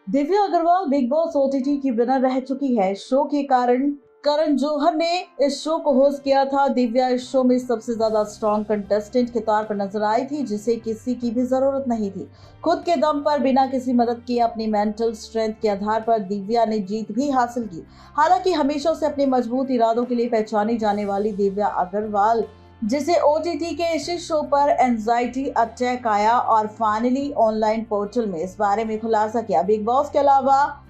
Divya Agarwal Bigg Boss OTT की winner रह चुकी है। शो के कारण करण जौहर ने इस शो को होस्ट किया था। दिव्या इस शो में सबसे ज्यादा स्ट्रॉन्ग कंटेस्टेंट के तौर पर नजर आई थी, जिसे किसी की भी जरूरत नहीं थी। खुद के दम पर बिना किसी मदद के अपनी मेंटल स्ट्रेंथ के आधार पर दिव्या ने जीत भी हासिल की। हालांकि हमेशा से अपने मजबूत इरादों के लिए पहचानी जाने वाली दिव्या अग्रवाल, जिसे ओटीटी के इसी शो पर एंजाइटी अटैक आया और फाइनली ऑनलाइन पोर्टल में इस बारे में खुलासा किया। बिग बॉस के अलावा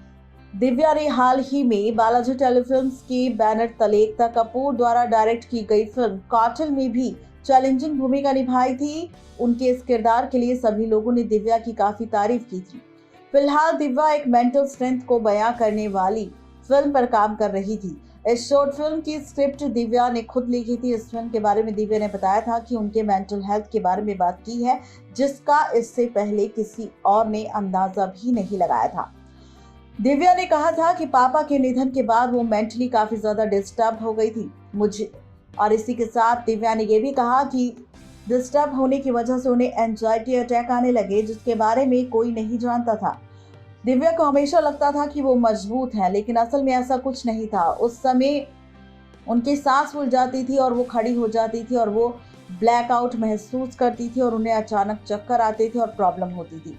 दिव्या ने हाल ही में बालाजी टेलीफिल्म्स के बैनर तले एकता कपूर द्वारा डायरेक्ट की गई फिल्म कातिल में भी चैलेंजिंग भूमिका निभाई थी। उनके इस किरदार के लिए सभी लोगों ने दिव्या की काफी तारीफ की थी। फिलहाल दिव्या एक मेंटल स्ट्रेंथ को बयां करने वाली फिल्म पर काम कर रही थी। इस शॉर्ट फिल्म की स्क्रिप्ट दिव्या ने खुद लिखी थी। इस फिल्म के बारे में दिव्या ने बताया था कि उनके मेंटल हेल्थ के बारे में बात की है, जिसका इससे पहले किसी और ने अंदाजा भी नहीं लगाया था। दिव्या ने कहा था कि पापा के निधन के बाद वो मेंटली काफी ज्यादा डिस्टर्ब हो गई थी मुझे, और इसी के साथ दिव्या ने ये भी कहा कि डिस्टर्ब होने की वजह से उन्हें एंजाइटी अटैक आने लगे, जिसके बारे में कोई नहीं जानता था। दिव्या को हमेशा लगता था कि वो मजबूत है, लेकिन असल में ऐसा कुछ नहीं था। उस समय उनकी सांस फूल जाती थी और वो खड़ी हो जाती थी और वो ब्लैकआउट महसूस करती थी और उन्हें अचानक चक्कर आते थे और प्रॉब्लम होती थी,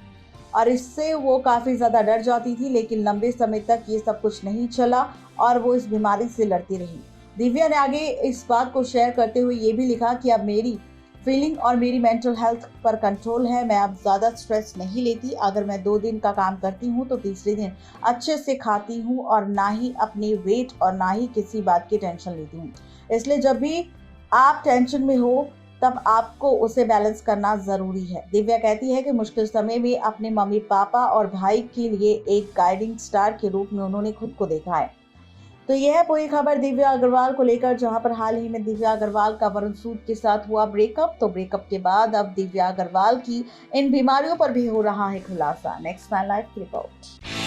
और इससे वो काफ़ी ज़्यादा डर जाती थी। लेकिन लंबे समय तक ये सब कुछ नहीं चला और वो इस बीमारी से लड़ती रही। दिव्या ने आगे इस बात को शेयर करते हुए ये भी लिखा कि अब मेरी फीलिंग और मेरी मेंटल हेल्थ पर कंट्रोल है। मैं अब ज़्यादा स्ट्रेस नहीं लेती। अगर मैं 2 दिन का काम करती हूँ तो तीसरे दिन अच्छे से खाती हूँ और ना ही अपने वेट और ना ही किसी बात की टेंशन लेती हूँ। इसलिए जब भी आप टेंशन में हो तब आपको उसे बैलेंस करना ज़रूरी है। दिव्या कहती है कि मुश्किल समय में अपने मम्मी पापा और भाई के लिए एक गाइडिंग स्टार के रूप में उन्होंने खुद को देखा है। तो यह है पूरी खबर दिव्या अग्रवाल को लेकर, जहां पर हाल ही में दिव्या अग्रवाल का वरुण सूद के साथ हुआ ब्रेकअप। तो ब्रेकअप के बाद अब दिव्या अग्रवाल की इन बीमारियों पर भी हो रहा है खुलासा। नेक्स्ट 9 लाइव की रिपोर्ट।